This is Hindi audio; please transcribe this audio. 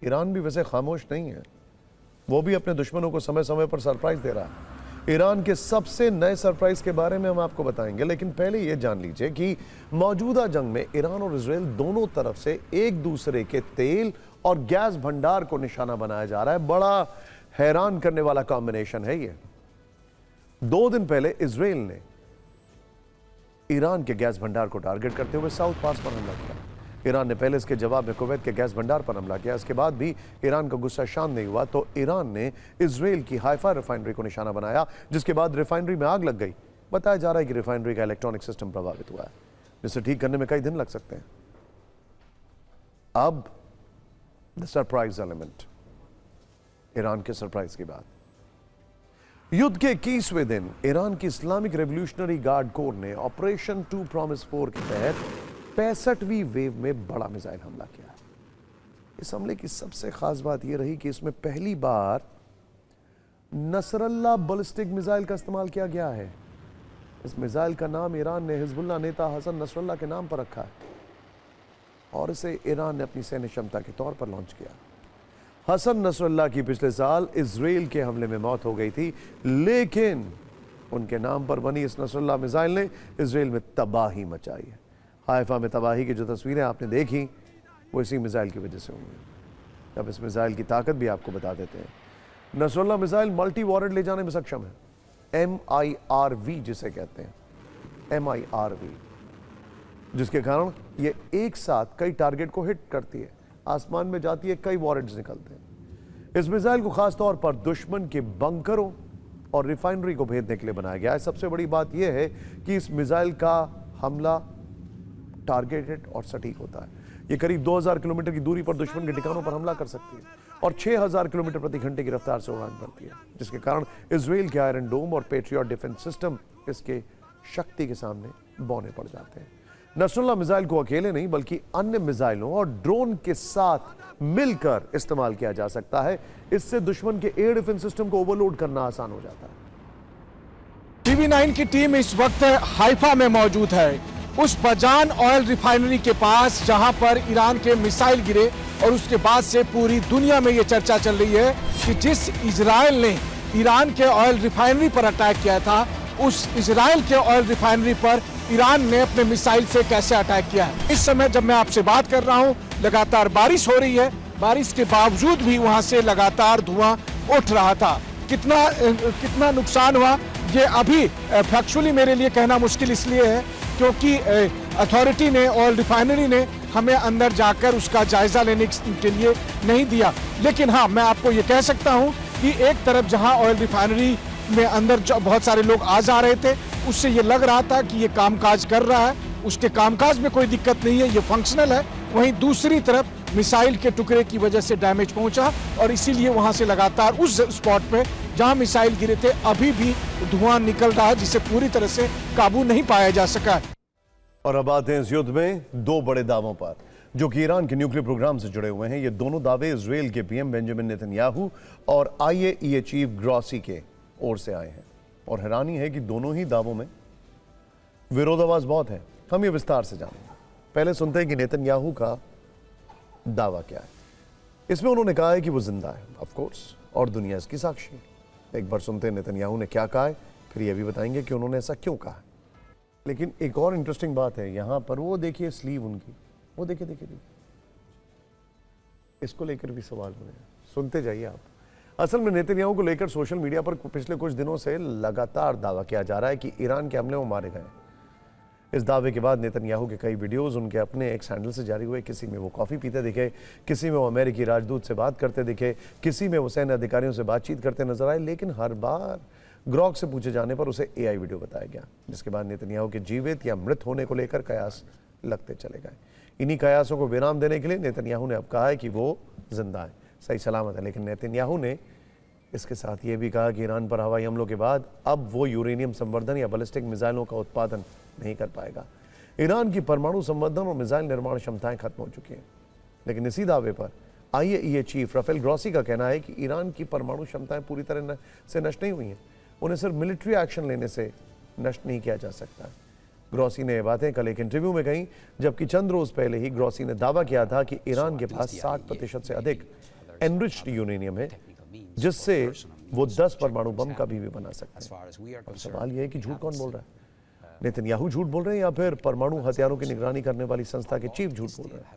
ईरान भी वैसे खामोश नहीं है, वो भी अपने दुश्मनों को समय समय पर सरप्राइज दे रहा है। ईरान के सबसे नए सरप्राइज के बारे में हम आपको बताएंगे, लेकिन पहले ये जान लीजिए कि मौजूदा जंग में ईरान और इजराइल दोनों तरफ से एक दूसरे के तेल और गैस भंडार को निशाना बनाया जा रहा है। बड़ा हैरान करने वाला कॉम्बिनेशन है ये। 2 दिन पहले इजराइल ने ईरान के गैस भंडार को टारगेट करते हुए साउथ पास पर हमला किया। ईरान ने पहले इसके जवाब में कुवैत के गैस भंडार पर हमला किया। इसके बाद भी ईरान का गुस्सा शांत नहीं हुआ तो ईरान ने इजराइल की हाइफा रिफाइनरी को निशाना बनाया, जिसके बाद रिफाइनरी में आग लग गई। बताया जा रहा है कि रिफाइनरी का इलेक्ट्रॉनिक सिस्टम प्रभावित हुआ है, जिसे ठीक करने में कई दिन लग सकते हैं। अब द सरप्राइज एलिमेंट, ईरान के सरप्राइज की बात। युद्ध के 21वें दिन ईरान की इस्लामिक रेवोल्यूशनरी गार्ड कोर ने ऑपरेशन 2 प्रॉमिस 4 के तहत 65वीं वेव में बड़ा मिसाइल हमला किया। इस हमले की सबसे खास बात यह रही कि इसमें पहली बार नसरल्ला बैलिस्टिक मिसाइल का इस्तेमाल किया गया है। इस मिसाइल का नाम ईरान ने हिजबुल्लाह नेता हसन नसरल्ला के नाम पर रखा है और इसे ईरान ने अपनी सैन्य क्षमता के तौर पर लॉन्च किया। हसन नसरल्ला की पिछले साल इजराइल के हमले में मौत हो गई थी, लेकिन उनके नाम पर बनी इस नसरल्ला मिसाइल ने इजराइल में तबाही मचाई है। हाइफा में तबाही की जो तस्वीरें आपने देखी वो इसी मिसाइल की वजह से हुई हैं। अब इस मिसाइल की ताकत भी आपको बता देते हैं। नसरल्ला मिसाइल मल्टी वॉरेट ले जाने में सक्षम है, MIRV जिसे कहते हैं, MIRV, जिसके कारण ये एक साथ कई टारगेट को हिट करती है, आसमान में जाती है, कई वॉरेट्स निकलते हैं। इस मिसाइल को खास तौर पर दुश्मन के बंकरों और रिफाइनरी को भेदने के लिए बनाया गया है। सबसे बड़ी बात यह है कि इस मिसाइल का हमला टारगेटेड और सटीक होता है। ये करीब 2000 किलोमीटर की दूरी पर दुश्मन के ठिकानों पर हमला कर सकती है और 6000 किलोमीटर प्रति घंटे की रफ्तार से उड़ान भरती है, जिसके कारण इजराइल के आयरन डोम और पेट्रियट डिफेंस सिस्टम इसके शक्ति के सामने बौने पड़ जाते हैं। नसरल्ला मिसाइल को अकेले नहीं बल्कि अन्य मिसाइलों और ड्रोन के साथ मिलकर इस्तेमाल किया जा सकता है। इससे दुश्मन के एयर डिफेंस सिस्टम को ओवरलोड करना आसान हो जाता है। TV9 की टीम इस वक्त हाइफा में मौजूद है, उस बजान ऑयल रिफाइनरी के पास जहां पर ईरान के मिसाइल गिरे और उसके बाद से पूरी दुनिया में यह चर्चा चल रही है कि जिस इजराइल ने ईरान के ऑयल रिफाइनरी पर अटैक किया था, उस इजराइल के ऑयल रिफाइनरी पर ईरान ने अपने मिसाइल से कैसे अटैक किया है। इस समय जब मैं आपसे बात कर रहा हूं लगातार बारिश हो रही है, बारिश के बावजूद भी वहां से लगातार धुआं उठ रहा था। कितना नुकसान हुआ ये अभी फैक्चुअली मेरे लिए कहना मुश्किल इसलिए है क्योंकि अथॉरिटी ने, ऑयल रिफाइनरी ने हमें अंदर जाकर उसका जायजा लेने के लिए नहीं दिया। लेकिन हाँ, मैं आपको ये कह सकता हूँ कि एक तरफ जहाँ ऑयल रिफाइनरी में अंदर बहुत सारे लोग आ जा रहे थे, उससे ये लग रहा था कि ये कामकाज कर रहा है, उसके कामकाज में कोई दिक्कत नहीं है, ये फंक्शनल है। वहीं दूसरी तरफ मिसाइल के टुकड़े की वजह से डैमेज पहुंचा और इसीलिए वहां से लगातार उस स्पॉट पे जहां मिसाइल गिरे थे अभी भी धुआं निकल रहा है, जिसे पूरी तरह से काबू नहीं पाया जा सका। और अब आते हैं इस युद्ध में 2 बड़े दावों पर जो कि ईरान के न्यूक्लियर प्रोग्राम से जुड़े हुए हैं। ये दोनों दावे इजराइल के पीएम बेंजामिन नेतन्याहू और IAEA चीफ ग्रॉसी के ओर से आए हैं और हैरानी है कि दोनों ही दावों में विरोधाभास बहुत है। हम ये विस्तार से जानेंगे। पहले सुनते हैं कि नेतन्याहू का दावा क्या है। इसमें उन्होंने कहा है कि वो जिंदा है, ऑफ कोर्स, और दुनिया इसकी साक्षी। एक बार सुनते हैं नेतन्याहू ने क्या कहा है, फिर ये भी बताएंगे कि उन्होंने ऐसा क्यों कहा है। लेकिन एक और इंटरेस्टिंग बात है यहां पर, वो देखिए स्लीव उनकी, वो देखिए देखिए देखिए, इसको लेकर भी सवाल हो रहे हैं। सुनते जाइए आप। असल में नेतन्याहू को लेकर सोशल मीडिया पर पिछले कुछ दिनों से लगातार दावा किया जा रहा है कि ईरान के हमले में मारे गए। इस दावे के बाद नेतन्याहू के कई वीडियोस उनके अपने एक्स हैंडल से जारी हुए। किसी में वो कॉफ़ी पीते दिखे, किसी में वो अमेरिकी राजदूत से बात करते दिखे, किसी में वो सैन्य अधिकारियों से बातचीत करते नजर आए। लेकिन हर बार ग्रॉक से पूछे जाने पर उसे AI वीडियो बताया गया, जिसके बाद नेतन्याहू के जीवित या मृत होने को लेकर कयास लगते चले गए। इन्हीं कयासों को विराम देने के लिए नेतन्याहू ने अब कहा है कि वो जिंदा है, सही सलामत है। लेकिन नेतन्याहू ने इसके साथ ये भी कहा कि ईरान पर हवाई हमलों के बाद अब वो यूरेनियम संवर्धन या बैलिस्टिक मिसाइलों का उत्पादन नहीं कर पाएगा। ईरान की परमाणु संवर्धन और मिसाइल निर्माण क्षमताएं खत्म हो चुकी हैं। लेकिन इसी दावे पर IAEA चीफ राफेल ग्रॉसी का कहना है कि ईरान की परमाणु क्षमताएं पूरी तरह से नष्ट नहीं हुई हैं, उन्हें सिर्फ मिलिट्री एक्शन लेने से नष्ट नहीं किया जा सकता। ग्रॉसी ने ये बातें कल एक इंटरव्यू में कही, जबकि चंद रोज पहले ही ग्रॉसी ने दावा किया था कि ईरान के पास 60% से अधिक एनरिच्ड यूरेनियम है, जिससे वो 10 परमाणु बम कभी भी बना सकते हैं। अब सवाल यह है कि झूठ कौन बोल रहा है? नेतन्याहू झूठ बोल रहे हैं या फिर परमाणु हथियारों की निगरानी करने वाली संस्था के चीफ झूठ बोल रहे हैं?